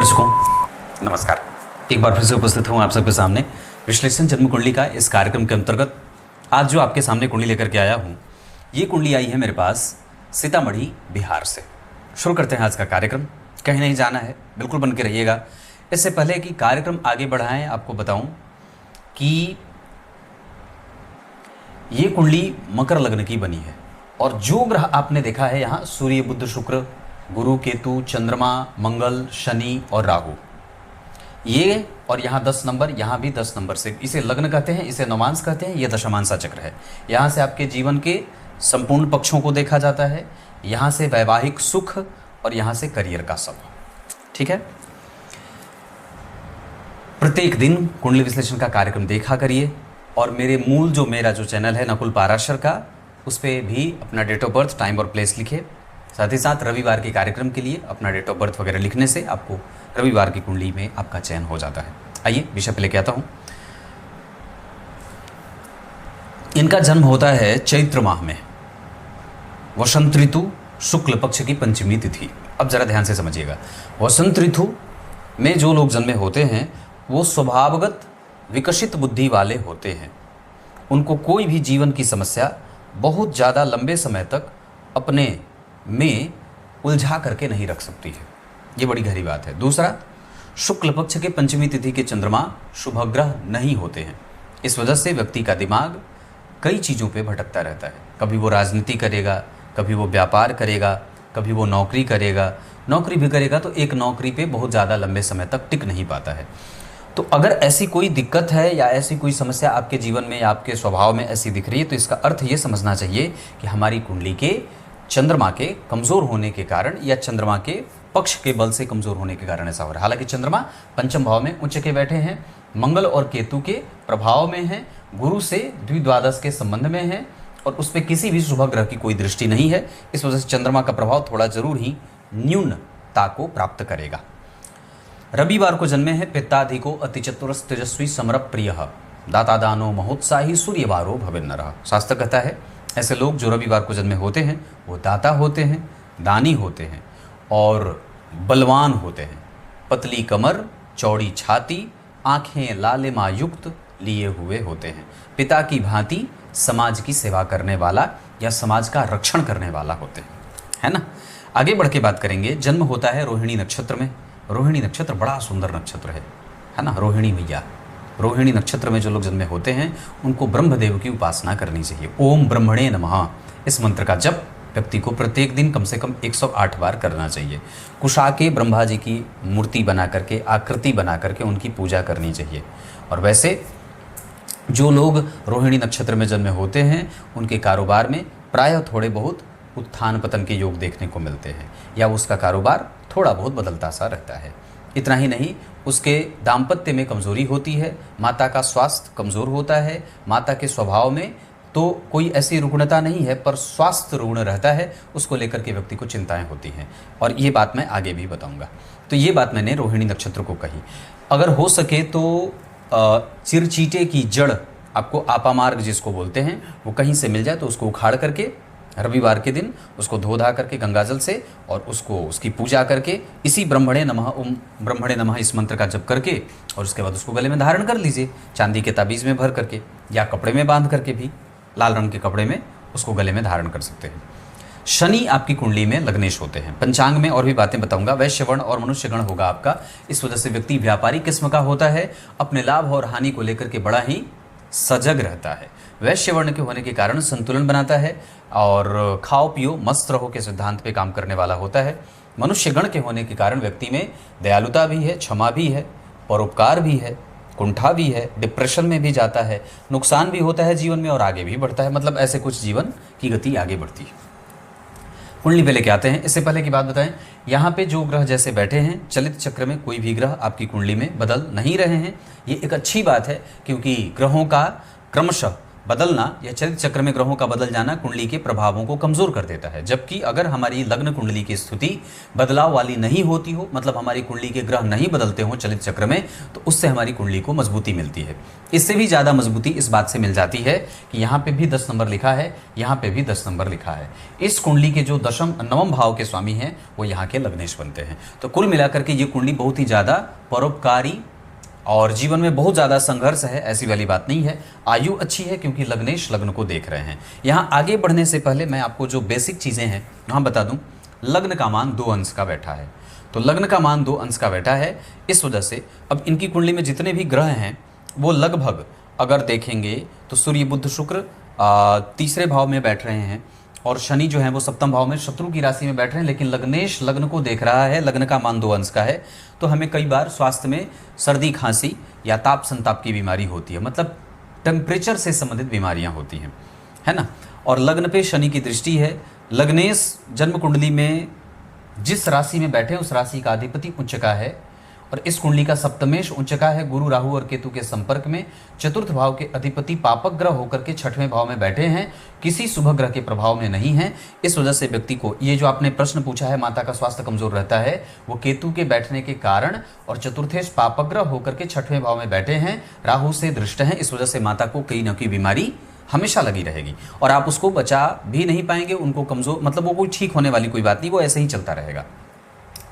दर्शकों नमस्कार। एक बार फिर से उपस्थित हूँ आप सबके सामने विश्लेषण जन्म कुंडली का इस कार्यक्रम के अंतर्गत। आज जो आपके सामने कुंडली लेकर के आया हूँ, ये कुंडली आई है मेरे पास सीतामढ़ी बिहार से। शुरू करते हैं आज का कार्यक्रम। कहीं नहीं जाना है, बिल्कुल बन के रहिएगा। इससे पहले कि कार्यक्रम आगे बढ़ाएं, आपको बताऊं कि ये कुंडली मकर लग्न की बनी है और जो ग्रह आपने देखा है यहाँ सूर्य, बुध, शुक्र, गुरु, केतु, चंद्रमा, मंगल, शनि और राहु, ये और यहाँ 10 नंबर, यहाँ भी 10 नंबर से इसे लग्न कहते हैं, इसे नवांश कहते हैं। ये दशमांशा चक्र है। यहाँ से आपके जीवन के संपूर्ण पक्षों को देखा जाता है। यहाँ से वैवाहिक सुख और यहाँ से करियर का सब। ठीक है, प्रत्येक दिन कुंडली विश्लेषण का कार्यक्रम देखा करिए और मेरा जो चैनल है नकुल पाराशर का, उस पर भी अपना डेट ऑफ बर्थ, टाइम और प्लेस लिखे। साथ ही साथ रविवार के कार्यक्रम के लिए अपना डेट ऑफ बर्थ वगैरह लिखने से आपको रविवार की कुंडली में आपका चयन हो जाता है। आइए विषय पे लेके आता हूँ। इनका जन्म होता है चैत्र माह में, वसंत ऋतु, शुक्ल पक्ष की पंचमी तिथि। अब जरा ध्यान से समझिएगा, वसंत ऋतु में जो लोग जन्मे होते हैं वो स्वभावगत विकसित बुद्धि वाले होते हैं। उनको कोई भी जीवन की समस्या बहुत ज़्यादा लंबे समय तक अपने में उलझा करके नहीं रख सकती है। ये बड़ी गहरी बात है। दूसरा, शुक्ल पक्ष के पंचमी तिथि के चंद्रमा शुभ ग्रह नहीं होते हैं। इस वजह से व्यक्ति का दिमाग कई चीज़ों पे भटकता रहता है। कभी वो राजनीति करेगा, कभी वो व्यापार करेगा, कभी वो नौकरी करेगा। नौकरी भी करेगा तो एक नौकरी पे बहुत ज़्यादा लंबे समय तक टिक नहीं पाता है। तो अगर ऐसी कोई दिक्कत है या ऐसी कोई समस्या आपके जीवन में या आपके स्वभाव में ऐसी दिख रही है, तो इसका अर्थ ये समझना चाहिए कि हमारी कुंडली के चंद्रमा के कमज़ोर होने के कारण या चंद्रमा के पक्ष के बल से कमज़ोर होने के कारण ऐसा हो रहा है। हालांकि चंद्रमा पंचम भाव में उच्च के बैठे हैं, मंगल और केतु के प्रभाव में हैं, गुरु से द्विद्वादश के संबंध में हैं और उस पर किसी भी शुभ ग्रह की कोई दृष्टि नहीं है। इस वजह से चंद्रमा का प्रभाव थोड़ा जरूर ही न्यूनता को प्राप्त करेगा। रविवार को जन्मे हैं, पित्ताधिको अति चतुरस तेजस्वी समर प्रिय दाता दानो महोत्साही सूर्यवारो भवेन्नरः। शास्त्र कहता है ऐसे लोग जो रविवार को जन्मे होते हैं वो दाता होते हैं, दानी होते हैं और बलवान होते हैं। पतली कमर, चौड़ी छाती, आंखें लालिमा युक्त लिए हुए होते हैं। पिता की भांति समाज की सेवा करने वाला या समाज का रक्षण करने वाला होते हैं, है ना। आगे बढ़ के बात करेंगे। जन्म होता है रोहिणी नक्षत्र में। रोहिणी नक्षत्र बड़ा सुंदर नक्षत्र है ना। रोहिणी मैया, रोहिणी नक्षत्र में जो लोग जन्मे होते हैं उनको ब्रह्मदेव की उपासना करनी चाहिए। ओम ब्रह्मणे नमः, इस मंत्र का जप व्यक्ति को प्रत्येक दिन कम से कम 108 बार करना चाहिए। कुशा के ब्रह्मा जी की मूर्ति बना करके, आकृति बना करके उनकी पूजा करनी चाहिए। और वैसे जो लोग रोहिणी नक्षत्र में जन्मे होते हैं उनके कारोबार में प्रायः थोड़े बहुत उत्थान पतन के योग देखने को मिलते हैं या उसका कारोबार थोड़ा बहुत बदलता सा रहता है। इतना ही नहीं, उसके दाम्पत्य में कमज़ोरी होती है, माता का स्वास्थ्य कमज़ोर होता है। माता के स्वभाव में तो कोई ऐसी रुग्णता नहीं है पर स्वास्थ्य रुग्ण रहता है, उसको लेकर के व्यक्ति को चिंताएं होती हैं और ये बात मैं आगे भी बताऊंगा। तो ये बात मैंने रोहिणी नक्षत्र को कही। अगर हो सके तो चिरचीटे की जड़, आपको आपामार्ग जिसको बोलते हैं, वो कहीं से मिल जाए तो उसको उखाड़ करके रविवार के दिन उसको धो धा करके गंगाजल से और उसको उसकी पूजा करके इसी ब्रह्मणे नमः, ओम ब्रह्मणे नमः इस मंत्र का जप करके और उसके बाद उसको गले में धारण कर लीजिए, चांदी के ताबीज़ में भर करके या कपड़े में बांध करके भी, लाल रंग के कपड़े में उसको गले में धारण कर सकते हैं। शनि आपकी कुंडली में लग्नेश होते हैं। पंचांग में और भी बातें बताऊंगा। वैश्य वर्ण और मनुष्य गण होगा आपका। इस वजह से व्यक्ति व्यापारी किस्म का होता है, अपने लाभ और हानि को लेकर के बड़ा ही सजग रहता है। वैश्य वर्ण के होने के कारण संतुलन बनाता है और खाओ पियो मस्त रहो के सिद्धांत पे काम करने वाला होता है। मनुष्य गण के होने के कारण व्यक्ति में दयालुता भी है, क्षमा भी है, परोपकार भी है, कुंठा भी है, डिप्रेशन में भी जाता है, नुकसान भी होता है जीवन में और आगे भी बढ़ता है। मतलब ऐसे कुछ जीवन की गति आगे बढ़ती है। कुंडली पे लेके आते हैं। इससे पहले की बात बताएं, यहाँ पे जो ग्रह जैसे बैठे हैं, चलित चक्र में कोई भी ग्रह आपकी कुंडली में बदल नहीं रहे हैं। ये एक अच्छी बात है क्योंकि ग्रहों का क्रमशः बदलना या चरित्र चक्र में ग्रहों का बदल जाना कुंडली के प्रभावों को कमजोर कर देता है। जबकि अगर हमारी लग्न कुंडली की स्थिति बदलाव वाली नहीं होती हो, मतलब हमारी कुंडली के ग्रह नहीं बदलते हो चलित चक्र में, तो उससे हमारी कुंडली को मजबूती मिलती है। इससे भी ज़्यादा मजबूती इस बात से मिल जाती है कि यहाँ पे भी 10 नंबर लिखा है, यहाँ पे भी 10 नंबर लिखा है। इस कुंडली के जो नवम भाव के स्वामी हैं वो यहाँ के लग्नेश बनते हैं। तो कुल मिलाकर के ये कुंडली बहुत ही ज़्यादा परोपकारी और जीवन में बहुत ज़्यादा संघर्ष है, ऐसी वाली बात नहीं है। आयु अच्छी है क्योंकि लग्नेश लग्न को देख रहे हैं। यहाँ आगे बढ़ने से पहले मैं आपको जो बेसिक चीज़ें हैं वहाँ बता दूँ। लग्न का मान 2 अंश का बैठा है, तो लग्न का मान 2 अंश का बैठा है। इस वजह से अब इनकी कुंडली में जितने भी ग्रह हैं वो लगभग अगर देखेंगे तो सूर्य बुध शुक्र तीसरे भाव में बैठ रहे हैं और शनि जो है वो सप्तम भाव में शत्रु की राशि में बैठ रहे हैं। लेकिन लग्नेश लग्न को देख रहा है, लग्न का मान 2 अंश का है, तो हमें कई बार स्वास्थ्य में सर्दी खांसी या ताप संताप की बीमारी होती है, मतलब टेम्परेचर से संबंधित बीमारियां होती हैं, है ना। और लग्न पे शनि की दृष्टि है। लग्नेश जन्म कुंडली में जिस राशि में बैठे उस राशि का अधिपति उच्च का है और इस कुंडली का सप्तमेश उच्च का है। गुरु राहु और केतु के संपर्क में चतुर्थ भाव के अधिपति पापक ग्रह होकर के 6वें भाव में बैठे हैं, किसी शुभ ग्रह के प्रभाव में नहीं है। इस वजह से व्यक्ति को ये जो आपने प्रश्न पूछा है माता का स्वास्थ्य कमजोर रहता है, वो केतु के बैठने के कारण और चतुर्थेश पापक ग्रह होकर के 6वें भाव में बैठे हैं, राहु से दृष्ट हैं। इस वजह से माता को कहीं न कहीं बीमारी हमेशा लगी रहेगी और आप उसको बचा भी नहीं पाएंगे। उनको कमजोर मतलब वो कोई ठीक होने वाली कोई बात नहीं, वो ऐसे ही चलता रहेगा।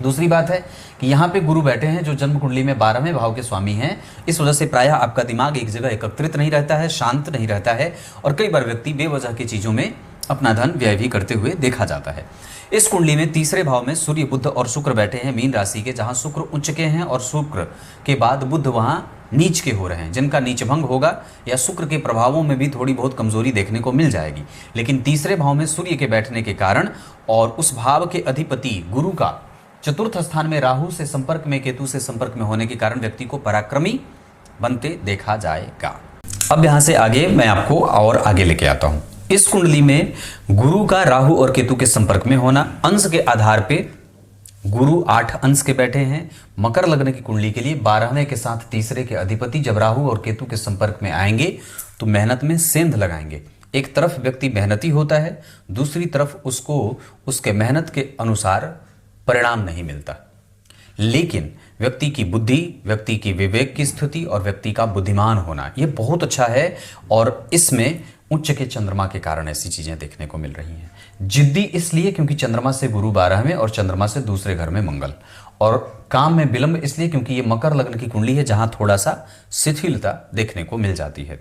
दूसरी बात है कि यहाँ पे गुरु बैठे हैं जो जन्म कुंडली में 12वें भाव के स्वामी हैं। इस वजह से प्रायः आपका दिमाग एक जगह एकत्रित नहीं रहता है, शांत नहीं रहता है और कई बार व्यक्ति बेवजह की चीज़ों में अपना धन व्यय भी करते हुए देखा जाता है। इस कुंडली में तीसरे भाव में सूर्य बुध और शुक्र बैठे हैं मीन राशि के, जहाँ शुक्र उच्च के हैं और शुक्र के बाद बुध वहाँ नीच के हो रहे हैं, जिनका नीच भंग होगा या शुक्र के प्रभावों में भी थोड़ी बहुत कमजोरी देखने को मिल जाएगी। लेकिन तीसरे भाव में सूर्य के बैठने के कारण और उस भाव के अधिपति गुरु का चतुर्थ स्थान में राहु से संपर्क में, केतु से संपर्क में होने के कारण व्यक्ति को पराक्रमी बनते देखा जाएगा। अब यहां से आगे मैं आपको और आगे लेके आता हूं। इस कुंडली में गुरु का राहु और केतु के संपर्क में होना, अंश के आधार पे गुरु 8 अंश के बैठे हैं। मकर लग्न की कुंडली के लिए 12वें के साथ तीसरे के अधिपति जब राहु और केतु के संपर्क में आएंगे तो मेहनत में सेंध लगाएंगे। एक तरफ व्यक्ति मेहनती होता है, दूसरी तरफ उसको उसके मेहनत के अनुसार परिणाम नहीं मिलता। लेकिन व्यक्ति की बुद्धि, व्यक्ति की विवेक की स्थिति और व्यक्ति का बुद्धिमान होना ये बहुत अच्छा है और इसमें उच्च के चंद्रमा के कारण ऐसी चीजें देखने को मिल रही हैं। जिद्दी इसलिए क्योंकि चंद्रमा से गुरु 12वें और चंद्रमा से दूसरे घर में मंगल, और काम में विलंब इसलिए क्योंकि ये मकर लग्न की कुंडली है जहां थोड़ा सा शिथिलता देखने को मिल जाती है।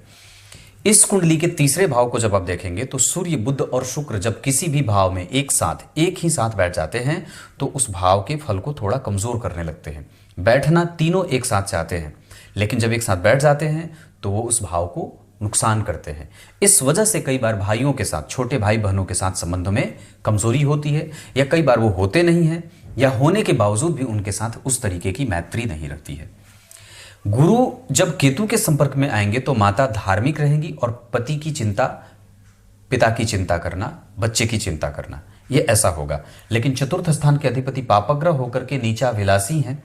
इस कुंडली के तीसरे भाव को जब आप देखेंगे तो सूर्य बुध और शुक्र जब किसी भी भाव में एक ही साथ बैठ जाते हैं तो उस भाव के फल को थोड़ा कमजोर करने लगते हैं। बैठना तीनों एक साथ चाहते हैं, लेकिन जब एक साथ बैठ जाते हैं तो वो उस भाव को नुकसान करते हैं। इस वजह से कई बार भाइयों के साथ, छोटे भाई बहनों के साथ संबंधों में कमजोरी होती है, या कई बार वो होते नहीं हैं या होने के बावजूद भी उनके साथ उस तरीके की मैत्री नहीं रहती है। गुरु जब केतु के संपर्क में आएंगे तो माता धार्मिक रहेंगी और पति की चिंता, पिता की चिंता करना, बच्चे की चिंता करना, ये ऐसा होगा। लेकिन चतुर्थ स्थान के अधिपति पापग्रह होकर के नीचा विलासी हैं,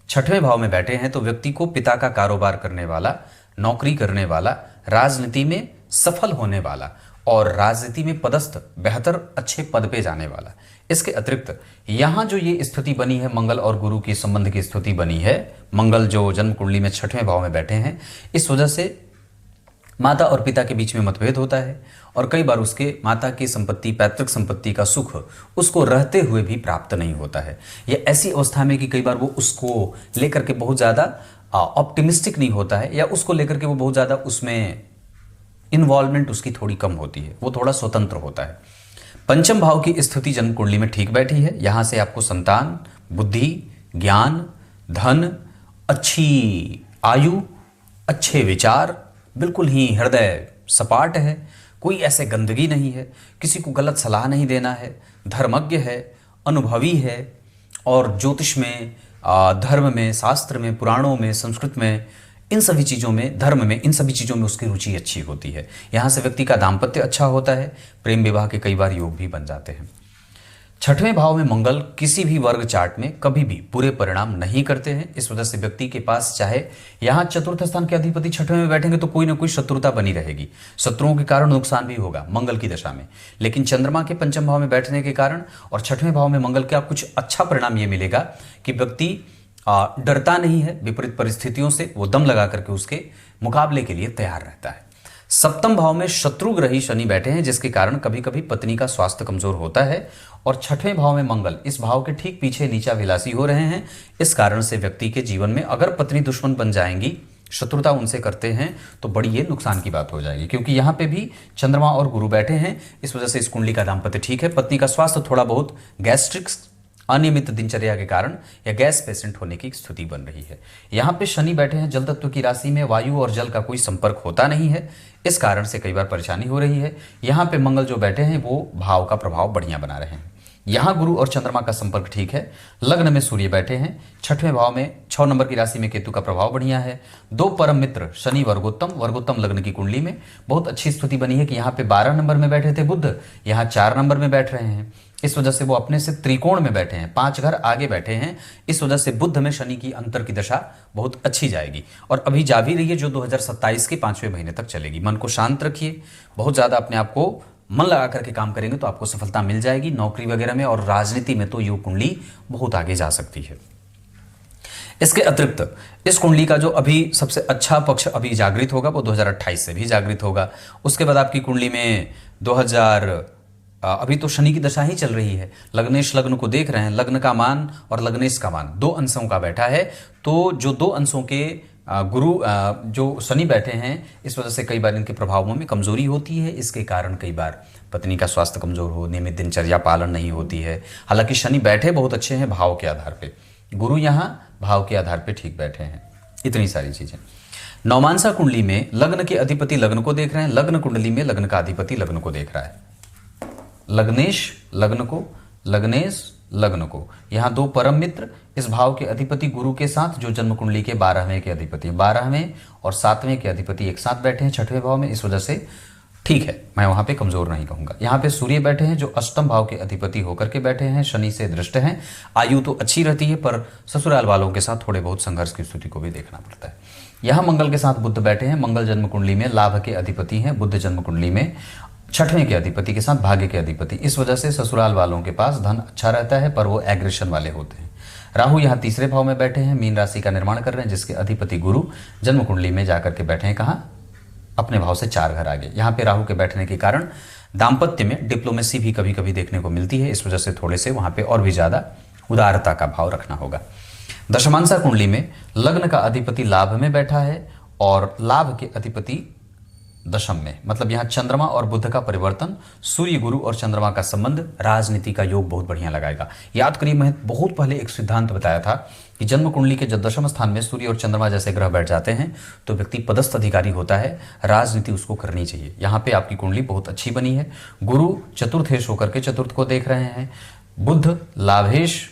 6वें भाव में बैठे हैं, तो व्यक्ति को पिता का कारोबार करने वाला, नौकरी करने वाला, राजनीति में सफल होने वाला और राजनीति में पदस्थ, बेहतर अच्छे पद पे जाने वाला। इसके अतिरिक्त यहाँ जो ये स्थिति बनी है, मंगल और गुरु की संबंध की स्थिति बनी है, मंगल जो जन्म कुंडली में 6वें भाव में बैठे हैं, इस वजह से माता और पिता के बीच में मतभेद होता है और कई बार उसके माता की संपत्ति, पैतृक संपत्ति का सुख उसको रहते हुए भी प्राप्त नहीं होता है। ये ऐसी अवस्था में कि कई बार वो उसको लेकर के बहुत ज़्यादा ऑप्टिमिस्टिक नहीं होता है या उसको लेकर के वो बहुत ज़्यादा उसमें इन्वॉल्वमेंट उसकी थोड़ी कम होती है, वो थोड़ा स्वतंत्र होता है। पंचम भाव की स्थिति जन्म कुंडली में ठीक बैठी है, यहाँ से आपको संतान, बुद्धि, ज्ञान, धन, अच्छी आयु, अच्छे विचार, बिल्कुल ही हृदय सपाट है, कोई ऐसे गंदगी नहीं है, किसी को गलत सलाह नहीं देना है, धर्मज्ञ है, अनुभवी है और ज्योतिष में, धर्म में, शास्त्र में, पुराणों में, संस्कृत में, इन सभी चीज़ों में, धर्म में, इन सभी चीज़ों में उसकी रुचि अच्छी होती है। यहाँ से व्यक्ति का दाम्पत्य अच्छा होता है, प्रेम विवाह के कई बार योग भी बन जाते हैं। छठवें भाव में मंगल किसी भी वर्ग चार्ट में कभी भी बुरे परिणाम नहीं करते हैं। इस वजह से व्यक्ति के पास चाहे यहां चतुर्थ स्थान के अधिपति छठवें में बैठेंगे तो कोई ना कोई शत्रुता बनी रहेगी, शत्रुओं के कारण नुकसान भी होगा मंगल की दशा में। लेकिन चंद्रमा के पंचम भाव में बैठने के कारण और छठवें भाव में मंगल का कुछ अच्छा परिणाम यह मिलेगा कि व्यक्ति डरता नहीं है विपरीत परिस्थितियों से, वो दम लगा करके उसके मुकाबले के लिए तैयार रहता है। सप्तम भाव में शत्रुग्रही शनि बैठे हैं जिसके कारण कभी कभी पत्नी का स्वास्थ्य कमजोर होता है। और छठवें भाव में मंगल इस भाव के ठीक पीछे नीचा विलासी हो रहे हैं। इस कारण से व्यक्ति के जीवन में अगर पत्नी दुश्मन बन जाएंगी, शत्रुता उनसे करते हैं तो बड़ी ये नुकसान की बात हो जाएगी, क्योंकि यहाँ पे भी चंद्रमा और गुरु बैठे हैं। इस वजह से इस कुंडली का दाम्पत्य ठीक है, पत्नी का स्वास्थ्य थोड़ा बहुत गैस्ट्रिक्स अनियमित दिनचर्या के कारण या गैस पेशेंट होने की स्थिति बन रही है। यहाँ पे शनि बैठे हैं जल तत्व की राशि में, वायु और जल का कोई संपर्क होता नहीं है, इस कारण से कई बार परेशानी हो रही है। यहाँ पे मंगल जो बैठे हैं वो भाव का प्रभाव बढ़िया बना रहे हैं। यहाँ गुरु और चंद्रमा का संपर्क ठीक है। लग्न में सूर्य बैठे हैं, छठवें भाव में 6 नंबर की राशि में केतु का प्रभाव बढ़िया है। 2 परम मित्र शनि वर्गोत्तम लग्न की कुंडली में बहुत अच्छी स्थिति बनी है कि यहाँ पे 12 नंबर में बैठे थे बुध, यहाँ 4 नंबर में बैठ रहे हैं। इस वजह से वो अपने से त्रिकोण में बैठे हैं, 5 घर आगे बैठे हैं। इस वजह से बुध में शनि की अंतर की दशा बहुत अच्छी जाएगी और अभी जा भी रही है, जो 2027 के 5वें महीने तक चलेगी। मन को शांत रखिए, बहुत ज़्यादा अपने आप को मन लगा करके काम करेंगे तो आपको सफलता मिल जाएगी नौकरी वगैरह में, और राजनीति में तो ये कुंडली बहुत आगे जा सकती है। इसके अतिरिक्त इस कुंडली का जो अभी सबसे अच्छा पक्ष अभी जागृत होगा वो 2028 से भी जागृत होगा। उसके बाद आपकी कुंडली में अभी तो शनि की दशा ही चल रही है, लग्नेश लग्न को देख रहे हैं, लग्न का मान और लग्नेश का मान 2 अंशों का बैठा है। तो जो 2 अंशों के गुरु जो शनि बैठे हैं, इस वजह से कई बार इनके प्रभावों में कमजोरी होती है। इसके कारण कई बार पत्नी का स्वास्थ्य कमजोर हो, नियमित दिनचर्या पालन नहीं होती है। हालांकि शनि बैठे बहुत अच्छे हैं भाव के आधार पे, गुरु यहाँ भाव के आधार पे ठीक बैठे हैं। इतनी सारी चीजें। नवमांसा कुंडली में लग्न के अधिपति लग्न को देख रहे हैं, लग्न कुंडली में लग्न का अधिपति लग्न को देख रहा है। लग्नेश लग्न को, लग्नेश लग्न को, यहाँ 2 परम मित्र इस भाव के अधिपति गुरु के साथ जो जन्म कुंडली के 12वें के अधिपति, 12वें और 7वें के अधिपति एक साथ बैठे हैं 6ठवें भाव में। इस वजह से ठीक है, मैं वहां पे कमजोर नहीं कहूंगा। यहाँ पे सूर्य बैठे हैं जो अष्टम भाव के अधिपति होकर के बैठे हैं, शनि से दृष्ट हैं। आयु तो अच्छी रहती है पर ससुराल वालों के साथ थोड़े बहुत संघर्ष की स्थिति को भी देखना पड़ता है। यहाँ मंगल के साथ बुध बैठे हैं, मंगल जन्म कुंडली में लाभ के अधिपति हैं, बुध जन्म कुंडली में 6ठवें के अधिपति के साथ भाग्य के अधिपति। इस वजह से ससुराल वालों के पास धन अच्छा रहता है पर वो एग्रेशन वाले होते हैं। राहु यहाँ तीसरे भाव में बैठे हैं, मीन राशि का निर्माण कर रहे हैं जिसके अधिपति गुरु जन्म कुंडली में जाकर के बैठे हैं, कहाँ अपने भाव से 4 घर आगे। यहाँ पे राहु के बैठने के कारण दाम्पत्य में डिप्लोमेसी भी कभी कभी देखने को मिलती है। इस वजह से थोड़े से वहां पे और भी ज्यादा उदारता का भाव रखना होगा। दशमांसा कुंडली में लग्न का अधिपति लाभ में बैठा है और लाभ के अधिपति दशम में, मतलब यहाँ चंद्रमा और बुध का परिवर्तन, सूर्य गुरु और चंद्रमा का संबंध राजनीति का योग बहुत बढ़िया लगाएगा। याद करिए, मैं बहुत पहले एक सिद्धांत बताया था कि जन्म कुंडली के जब दशम स्थान में सूर्य और चंद्रमा जैसे ग्रह बैठ जाते हैं तो व्यक्ति पदस्थ अधिकारी होता है, राजनीति उसको करनी चाहिए। यहाँ पे आपकी कुंडली बहुत अच्छी बनी है। गुरु चतुर्थेश होकर के चतुर्थ को देख रहे हैं, बुध लाभेश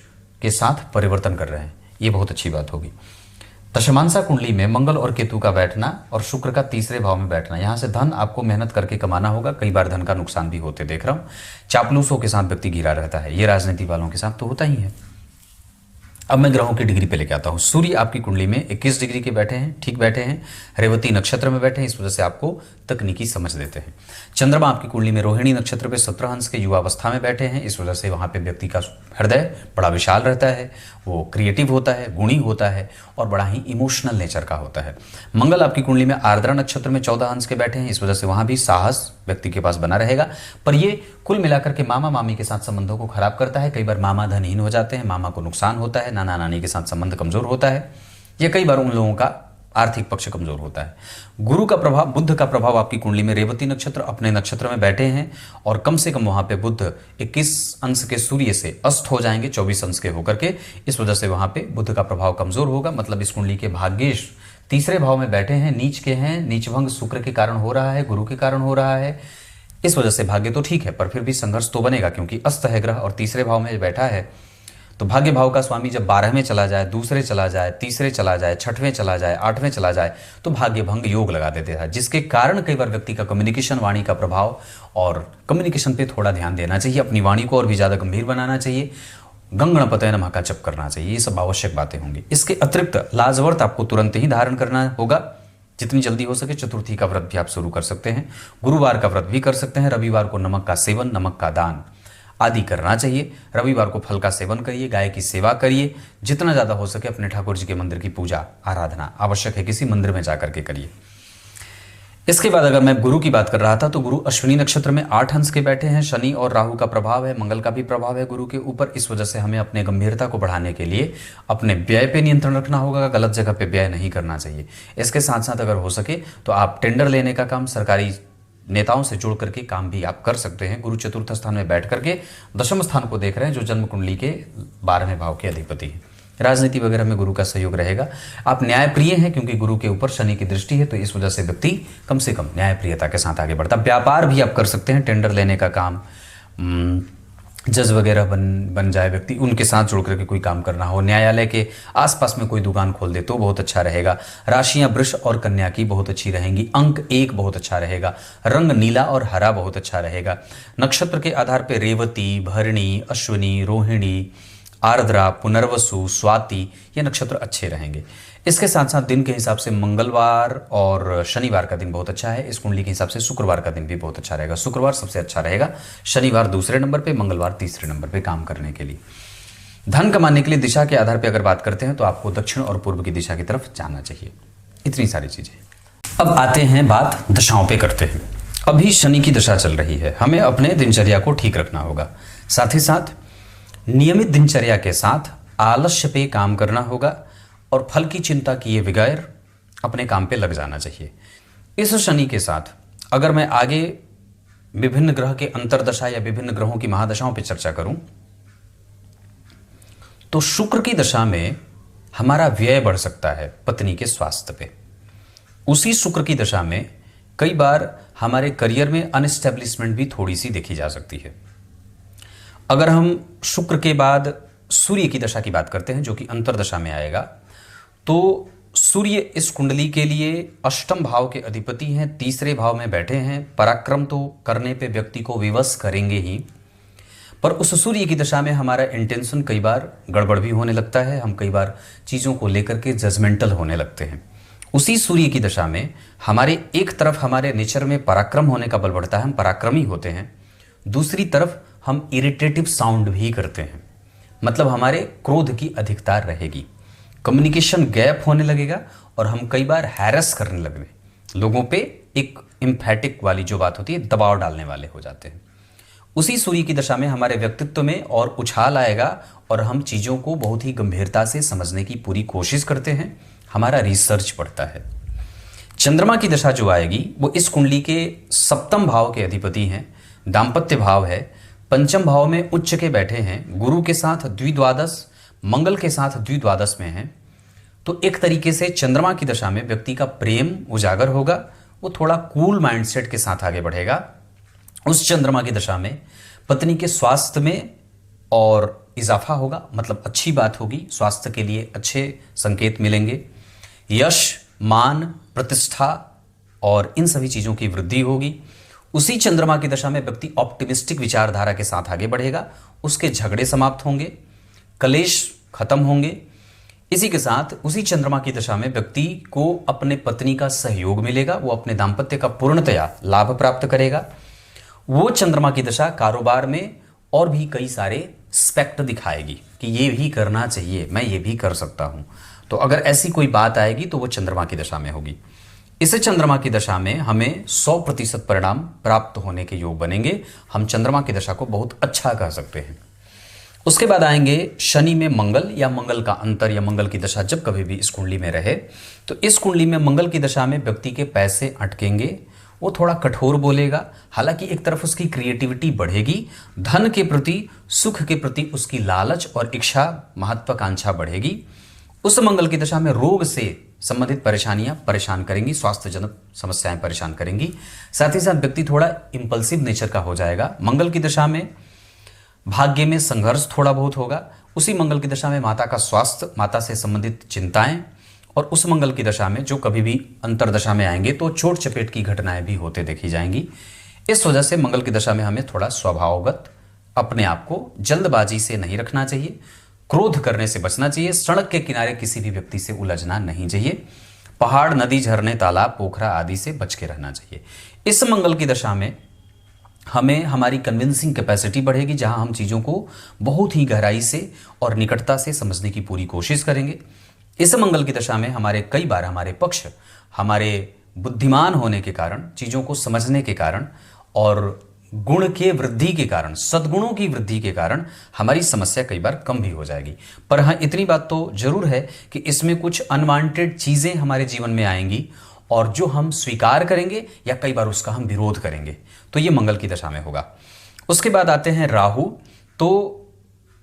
के साथ परिवर्तन कर रहे हैं, ये बहुत अच्छी बात होगी। दशमांसा कुंडली में मंगल और केतु का बैठना और शुक्र का तीसरे भाव में बैठना, यहां से धन आपको मेहनत करके कमाना होगा। कई बार धन का नुकसान भी होते देख रहा हूं। चापलूसों के साथ व्यक्ति घिरा रहता है, ये राजनीति वालों के साथ तो होता ही है। अब मैं ग्रहों की डिग्री पे लेके आता हूं। सूर्य आपकी कुंडली में 21 डिग्री के बैठे हैं, ठीक बैठे हैं, रेवती नक्षत्र में बैठे हैं, इस वजह से आपको तकनीकी समझ देते हैं। चंद्रमा आपकी कुंडली में रोहिणी नक्षत्र पे 17 अंश के युवावस्था में बैठे हैं, इस वजह से वहां पे व्यक्ति का हृदय बड़ा विशाल रहता है, वो क्रिएटिव होता है, गुणी होता है और बड़ा ही इमोशनल नेचर का होता है। मंगल आपकी कुंडली में आर्द्रा नक्षत्र में 14 अंश के बैठे हैं, इस वजह से वहां भी साहस व्यक्ति के पास बना रहेगा। पर ये कुल मिलाकर के मामा मामी के साथ संबंधों को खराब करता है। कई बार मामा धनहीन हो जाते हैं, मामा को नुकसान होता है, नाना नानी के साथ संबंध कमजोर होता है, या कई बार उन लोगों का आर्थिक पक्ष कमजोर होता है। गुरु का प्रभाव, बुध का प्रभाव आपकी कुंडली में रेवती नक्षत्र अपने नक्षत्र में बैठे हैं और कम से कम वहां पे बुध 21 अंश के सूर्य से अस्त हो जाएंगे 24 अंश के होकर के, इस वजह से वहां पे बुध का प्रभाव कमजोर होगा। मतलब इस कुंडली के भाग्येश तीसरे भाव में बैठे हैं, नीच के हैं, नीचभंग शुक्र के कारण हो रहा है, गुरु के कारण हो रहा है। इस वजह से भाग्य तो ठीक है पर फिर भी संघर्ष तो बनेगा, क्योंकि अस्त है ग्रह और तीसरे भाव में बैठा है तो भाग्य भाव का स्वामी जब 12 में चला जाए, दूसरे चला जाए, तीसरे चला जाए, छठवें चला जाए, 8वें चला जाए, तो भाग्य भंग योग लगा देता है, जिसके कारण कई बार व्यक्ति का कम्युनिकेशन, वाणी का प्रभाव और कम्युनिकेशन पे थोड़ा ध्यान देना चाहिए, अपनी वाणी को और भी ज़्यादा गंभीर बनाना चाहिए, गंगणपतये नमः का जप करना चाहिए। ये सब आवश्यक बातें होंगी। इसके अतिरिक्त लाजवर्त आपको तुरंत ही धारण करना होगा, जितनी जल्दी हो सके। चतुर्थी का व्रत भी आप शुरू कर सकते हैं, गुरुवार का व्रत भी कर सकते हैं, रविवार को नमक का सेवन, नमक का दान आदि करना चाहिए। रविवार को फल का सेवन करिए, गाय की सेवा करिए, जितना ज़्यादा हो सके अपने ठाकुर जी के मंदिर की पूजा आराधना आवश्यक है, किसी मंदिर में जाकर के करिए। इसके बाद अगर मैं गुरु की बात कर रहा था, तो गुरु अश्विनी नक्षत्र में 8 अंश के बैठे हैं। शनि और राहु का प्रभाव है, मंगल का भी प्रभाव है गुरु के ऊपर। इस वजह से हमें अपने गंभीरता को बढ़ाने के लिए अपने व्यय पे नियंत्रण रखना होगा, गलत जगह पे व्यय नहीं करना चाहिए। इसके साथ साथ अगर हो सके तो आप टेंडर लेने का काम, सरकारी नेताओं से जुड़ करके काम भी आप कर सकते हैं। गुरु चतुर्थ स्थान में बैठ करके दशम स्थान को देख रहे हैं, जो जन्म कुंडली के 12वें भाव के अधिपति हैं। राजनीति वगैरह में गुरु का सहयोग रहेगा। आप न्यायप्रिय हैं, क्योंकि गुरु के ऊपर शनि की दृष्टि है, तो इस वजह से व्यक्ति कम से कम न्यायप्रियता के साथ आगे बढ़ता। व्यापार भी आप कर सकते हैं, टेंडर लेने का काम, जज वगैरह बन जाए व्यक्ति, उनके साथ जुड़ करके कोई काम करना हो, न्यायालय के आसपास में कोई दुकान खोल दे तो बहुत अच्छा रहेगा। राशियां वृष और कन्या की बहुत अच्छी रहेंगी। अंक 1 बहुत अच्छा रहेगा। रंग नीला और हरा बहुत अच्छा रहेगा। नक्षत्र के आधार पर रेवती, भरणी, अश्विनी, रोहिणी, आर्द्रा, पुनर्वसु, स्वाति, ये नक्षत्र अच्छे रहेंगे। इसके साथ साथ दिन के हिसाब से मंगलवार और शनिवार का दिन बहुत अच्छा है। इस कुंडली के हिसाब से शुक्रवार का दिन भी बहुत अच्छा रहेगा। शुक्रवार सबसे अच्छा रहेगा, शनिवार दूसरे नंबर पे, मंगलवार तीसरे नंबर पे काम करने के लिए। धन कमाने के लिए दिशा के आधार पर अगर बात करते हैं तो आपको दक्षिण और पूर्व की दिशा की तरफ जाना चाहिए। इतनी सारी चीजें। अब आते हैं बात दशाओं पे करते हैं। अभी शनि की दशा चल रही है, हमें अपने दिनचर्या को ठीक रखना होगा। साथ ही साथ नियमित दिनचर्या के साथ आलस्य पे काम करना होगा और फल की चिंता किए बगैर अपने काम पे लग जाना चाहिए। इस शनि के साथ अगर मैं आगे विभिन्न ग्रह के अंतर्दशा या विभिन्न ग्रहों की महादशाओं पे चर्चा करूं, तो शुक्र की दशा में हमारा व्यय बढ़ सकता है पत्नी के स्वास्थ्य पे। उसी शुक्र की दशा में कई बार हमारे करियर में अनस्टेब्लिशमेंट भी थोड़ी सी देखी जा सकती है। अगर हम शुक्र के बाद सूर्य की दशा की बात करते हैं, जो कि अंतर्दशा में आएगा, तो सूर्य इस कुंडली के लिए अष्टम भाव के अधिपति हैं, तीसरे भाव में बैठे हैं। पराक्रम तो करने पे व्यक्ति को विवश करेंगे ही, पर उस सूर्य की दशा में हमारा इंटेंशन कई बार गड़बड़ भी होने लगता है। हम कई बार चीज़ों को लेकर के जजमेंटल होने लगते हैं। उसी सूर्य की दशा में हमारे एक तरफ हमारे नेचर में पराक्रम होने का बल बढ़ता है, हम पराक्रमी होते हैं। दूसरी तरफ हम इरिटेटिव साउंड भी करते हैं, मतलब हमारे क्रोध की अधिकता रहेगी, कम्युनिकेशन गैप होने लगेगा और हम कई बार हैरस करने लगे लोगों पे। एक एम्फैटिक वाली जो बात होती है, दबाव डालने वाले हो जाते हैं। उसी सूर्य की दशा में हमारे व्यक्तित्व में और उछाल आएगा और हम चीज़ों को बहुत ही गंभीरता से समझने की पूरी कोशिश करते हैं, हमारा रिसर्च बढ़ता है। चंद्रमा की दशा जो आएगी वो इस कुंडली के सप्तम भाव के अधिपति हैं, दाम्पत्य भाव है, पंचम भाव में उच्च के बैठे हैं, गुरु के साथ द्विद्वादश, मंगल के साथ द्विद्वादश में हैं। तो एक तरीके से चंद्रमा की दशा में व्यक्ति का प्रेम उजागर होगा, वो थोड़ा कूल माइंडसेट के साथ आगे बढ़ेगा। उस चंद्रमा की दशा में पत्नी के स्वास्थ्य में और इजाफा होगा, मतलब अच्छी बात होगी, स्वास्थ्य के लिए अच्छे संकेत मिलेंगे। यश, मान, प्रतिष्ठा और इन सभी चीज़ों की वृद्धि होगी। उसी चंद्रमा की दशा में व्यक्ति ऑप्टिमिस्टिक विचारधारा के साथ आगे बढ़ेगा, उसके झगड़े समाप्त होंगे, कलेश खत्म होंगे। इसी के साथ उसी चंद्रमा की दशा में व्यक्ति को अपने पत्नी का सहयोग मिलेगा, वो अपने दाम्पत्य का पूर्णतया लाभ प्राप्त करेगा। वो चंद्रमा की दशा कारोबार में और भी कई सारे स्पेक्ट दिखाएगी कि ये भी करना चाहिए, मैं ये भी कर सकता हूं। तो अगर ऐसी कोई बात आएगी तो वो चंद्रमा की दशा में होगी। इस चंद्रमा की दशा में हमें 100% परिणाम प्राप्त होने के योग बनेंगे। हम चंद्रमा की दशा को बहुत अच्छा कह सकते हैं। उसके बाद आएंगे शनि में मंगल या मंगल का अंतर या मंगल की दशा जब कभी भी इस कुंडली में रहे, तो इस कुंडली में मंगल की दशा में व्यक्ति के पैसे अटकेंगे, वो थोड़ा कठोर बोलेगा। हालांकि एक तरफ उसकी क्रिएटिविटी बढ़ेगी, धन के प्रति, सुख के प्रति उसकी लालच और इच्छा, महत्वाकांक्षा बढ़ेगी। उस मंगल की दशा में रोग से संबंधित परेशानियां परेशान करेंगी, स्वास्थ्यजनक समस्याएं परेशान करेंगी। साथ ही साथ व्यक्ति थोड़ा इंपल्सिव नेचर का हो जाएगा। मंगल की दशा में भाग्य में संघर्ष थोड़ा बहुत होगा। उसी मंगल की दशा में माता का स्वास्थ्य, माता से संबंधित चिंताएं, और उस मंगल की दशा में जो कभी भी अंतरदशा में आएंगे तो चोट चपेट की घटनाएं भी होते देखी जाएंगी। इस वजह से मंगल की दशा में हमें थोड़ा स्वभावगत अपने आप को जल्दबाजी से नहीं रखना चाहिए, क्रोध करने से बचना चाहिए, सड़क के किनारे किसी भी व्यक्ति से उलझना नहीं चाहिए, पहाड़, नदी, झरने, तालाब, पोखरा आदि से बच के रहना चाहिए। इस मंगल की दशा में हमें हमारी कन्विंसिंग कैपेसिटी बढ़ेगी, जहां हम चीज़ों को बहुत ही गहराई से और निकटता से समझने की पूरी कोशिश करेंगे। इस मंगल की दशा में हमारे कई बार हमारे पक्ष, हमारे बुद्धिमान होने के कारण, चीज़ों को समझने के कारण और गुण के वृद्धि के कारण, सद्गुणों की वृद्धि के कारण हमारी समस्या कई बार कम भी हो जाएगी। पर हाँ, इतनी बात तो जरूर है कि इसमें कुछ अनवांटेड चीज़ें हमारे जीवन में आएंगी और जो हम स्वीकार करेंगे या कई बार उसका हम विरोध करेंगे। तो ये मंगल की दशा में होगा। उसके बाद आते हैं राहु। तो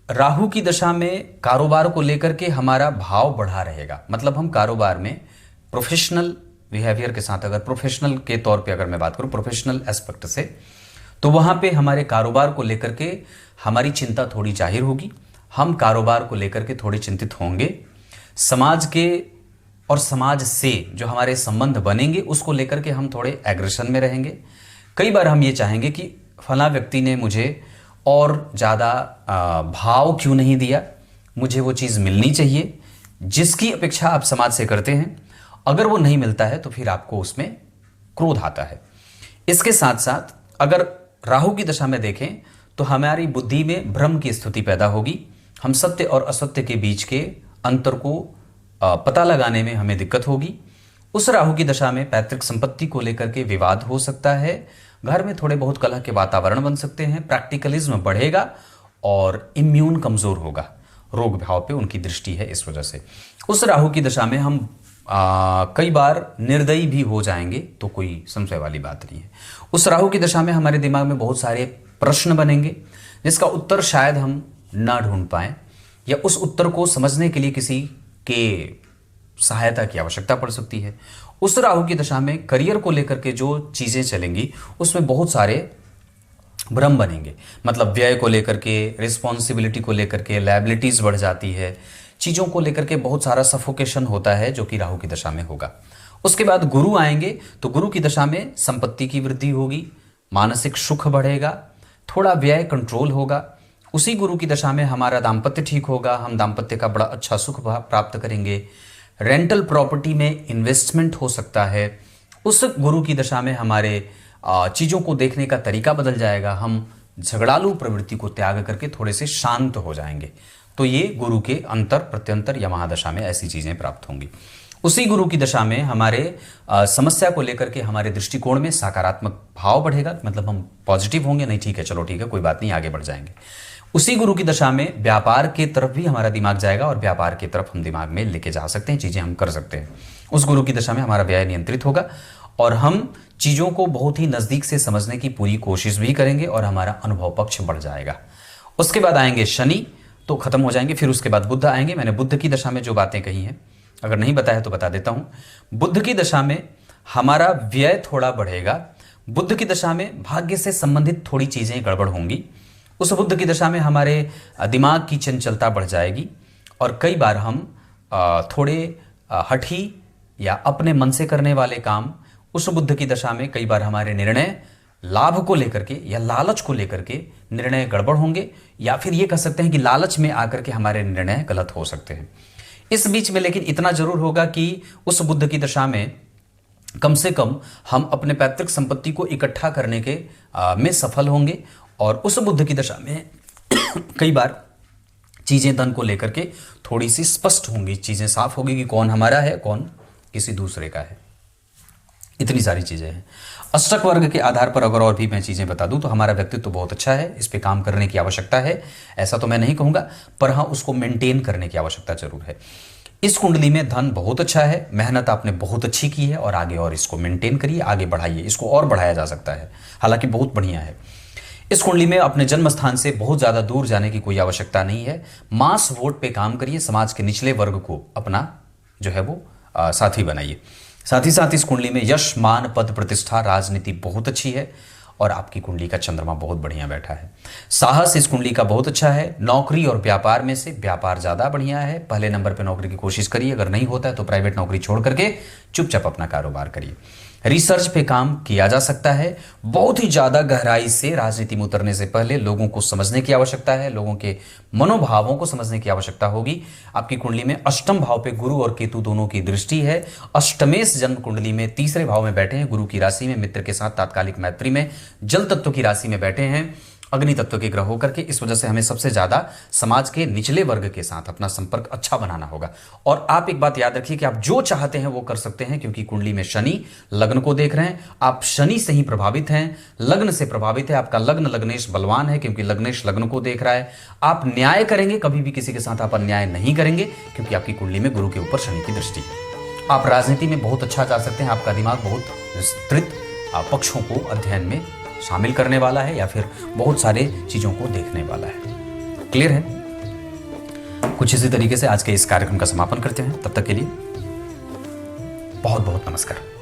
राहु की दशा में कारोबार को लेकर के हमारा भाव बढ़ा रहेगा। मतलब हम कारोबार में प्रोफेशनल बिहेवियर के साथ, अगर प्रोफेशनल के तौर पे अगर मैं बात करूं, प्रोफेशनल एस्पेक्ट से, तो वहां पे हमारे कारोबार को लेकर के हमारी चिंता थोड़ी जाहिर होगी। हम कारोबार को लेकर के थोड़े चिंतित होंगे। समाज के और समाज से जो हमारे संबंध बनेंगे उसको लेकर के हम थोड़े एग्रेशन में रहेंगे। कई बार हम ये चाहेंगे कि फला व्यक्ति ने मुझे और ज़्यादा भाव क्यों नहीं दिया, मुझे वो चीज़ मिलनी चाहिए जिसकी अपेक्षा आप समाज से करते हैं। अगर वो नहीं मिलता है तो फिर आपको उसमें क्रोध आता है। इसके साथ साथ अगर राहु की दशा में देखें तो हमारी बुद्धि में भ्रम की स्थिति पैदा होगी। हम सत्य और असत्य के बीच के अंतर को पता लगाने में हमें दिक्कत होगी। उस राहु की दशा में पैतृक संपत्ति को लेकर के विवाद हो सकता है। घर में थोड़े बहुत कलह के वातावरण बन सकते हैं। प्रैक्टिकलिज्म बढ़ेगा और इम्यून कमजोर होगा। रोग भाव पे उनकी दृष्टि है, इस वजह से उस राहु की दशा में हम कई बार निर्दयी भी हो जाएंगे, तो कोई संशय वाली बात नहीं है। उस राहु की दशा में हमारे दिमाग में बहुत सारे प्रश्न बनेंगे जिसका उत्तर शायद हम ना ढूंढ पाएं, या उस उत्तर को समझने के लिए किसी के सहायता की आवश्यकता पड़ सकती है। उस राहु की दशा में करियर को लेकर के जो चीज़ें चलेंगी उसमें बहुत सारे भ्रम बनेंगे। मतलब व्यय को लेकर के, रिस्पॉन्सिबिलिटी को लेकर के, लायबिलिटीज बढ़ जाती है, चीज़ों को लेकर के बहुत सारा सफोकेशन होता है जो कि राहु की दशा में होगा। उसके बाद गुरु आएंगे तो गुरु की दशा में संपत्ति की वृद्धि होगी, मानसिक सुख बढ़ेगा, थोड़ा व्यय कंट्रोल होगा। उसी गुरु की दशा में हमारा दाम्पत्य ठीक होगा, हम दाम्पत्य का बड़ा अच्छा सुख प्राप्त करेंगे। रेंटल प्रॉपर्टी में इन्वेस्टमेंट हो सकता है। उस गुरु की दशा में हमारे चीज़ों को देखने का तरीका बदल जाएगा। हम झगड़ालू प्रवृत्ति को त्याग करके थोड़े से शांत हो जाएंगे। तो ये गुरु के अंतर, प्रत्यंतर या महादशा में ऐसी चीज़ें प्राप्त होंगी। उसी गुरु की दशा में हमारे समस्या को लेकर के हमारे दृष्टिकोण में सकारात्मक भाव बढ़ेगा। मतलब हम पॉजिटिव होंगे, नहीं ठीक है, चलो ठीक है, कोई बात नहीं, आगे बढ़ जाएंगे। उसी गुरु की दशा में व्यापार के तरफ भी हमारा दिमाग जाएगा और व्यापार की तरफ हम दिमाग में लेके जा सकते हैं, चीज़ें हम कर सकते हैं। उस गुरु की दशा में हमारा व्यय नियंत्रित होगा और हम चीज़ों को बहुत ही नज़दीक से समझने की पूरी कोशिश भी करेंगे और हमारा अनुभव पक्ष बढ़ जाएगा। उसके बाद आएंगे शनि, तो खत्म हो जाएंगे। फिर उसके बाद बुध आएंगे। मैंने बुध की दशा में जो बातें कही हैं, अगर नहीं बताया तो बता देता हूँ। बुध की दशा में हमारा व्यय थोड़ा बढ़ेगा। बुध की दशा में भाग्य से संबंधित थोड़ी चीज़ें गड़बड़ होंगी। उस बुध की दशा में हमारे दिमाग की चंचलता बढ़ जाएगी और कई बार हम थोड़े हठी या अपने मन से करने वाले काम, उस बुध की दशा में कई बार हमारे निर्णय लाभ को लेकर के या लालच को लेकर के निर्णय गड़बड़ होंगे, या फिर ये कह सकते हैं कि लालच में आकर के हमारे निर्णय गलत हो सकते हैं। इस बीच में लेकिन इतना जरूर होगा कि उस बुध की दशा में कम से कम हम अपने पैतृक संपत्ति को इकट्ठा करने के में सफल होंगे और उस बुध की दशा में कई बार चीज़ें धन को लेकर के थोड़ी सी स्पष्ट होंगी, चीज़ें साफ होगी कि कौन हमारा है, कौन किसी दूसरे का है। इतनी सारी चीज़ें हैं। अष्टक वर्ग के आधार पर अगर और भी मैं चीज़ें बता दूं तो हमारा व्यक्तित्व तो बहुत अच्छा है, इस पे काम करने की आवश्यकता है, ऐसा तो मैं नहीं कहूँगा, पर हाँ उसको मेंटेन करने की आवश्यकता जरूर है। इस कुंडली में धन बहुत अच्छा है, मेहनत आपने बहुत अच्छी की है और आगे और इसको मेंटेन करिए, आगे बढ़ाइए, इसको और बढ़ाया जा सकता है, हालांकि बहुत बढ़िया है। इस कुंडली में अपने जन्म स्थान से बहुत ज़्यादा दूर जाने की कोई आवश्यकता नहीं है। मास वोट पे काम करिए, समाज के निचले वर्ग को अपना जो है वो साथी बनाइए। साथ ही साथ इस कुंडली में यश, मान, पद, प्रतिष्ठा, राजनीति बहुत अच्छी है और आपकी कुंडली का चंद्रमा बहुत बढ़िया बैठा है। साहस इस कुंडली का बहुत अच्छा है। नौकरी और व्यापार में से व्यापार ज़्यादा बढ़िया है। पहले नंबर पे नौकरी की कोशिश करिए, अगर नहीं होता है तो प्राइवेट नौकरी छोड़ करके चुपचाप अपना कारोबार करिए। रिसर्च पे काम किया जा सकता है। बहुत ही ज़्यादा गहराई से राजनीति में उतरने से पहले लोगों को समझने की आवश्यकता है, लोगों के मनोभावों को समझने की आवश्यकता होगी। आपकी कुंडली में अष्टम भाव पे गुरु और केतु दोनों की दृष्टि है। अष्टमेश जन्म कुंडली में तीसरे भाव में बैठे हैं, गुरु की राशि में, मित्र के साथ तात्कालिक मैत्री में, जल तत्व की राशि में बैठे हैं, अग्नि तत्व के ग्रह होकर के। इस वजह से हमें सबसे ज्यादा समाज के निचले वर्ग के साथ अपना संपर्क अच्छा बनाना होगा। और आप एक बात याद रखिए कि आप जो चाहते हैं वो कर सकते हैं, क्योंकि कुंडली में शनि लग्न को देख रहे हैं। आप शनि से ही प्रभावित हैं, लग्न से प्रभावित है। आपका लग्न लग्नेश बलवान है, क्योंकि लग्नेश लग्न को देख रहा है। आप न्याय करेंगे, कभी भी किसी के साथ आप अन्याय नहीं करेंगे, क्योंकि आपकी कुंडली में गुरु के ऊपर शनि की दृष्टि है। आप राजनीति में बहुत अच्छा जा सकते हैं। आपका दिमाग बहुत विस्तृत पक्षों को अध्ययन में शामिल करने वाला है, या फिर बहुत सारे चीज़ों को देखने वाला है। क्लियर है? कुछ इसी तरीके से आज के इस कार्यक्रम का समापन करते हैं। तब तक के लिए बहुत बहुत नमस्कार।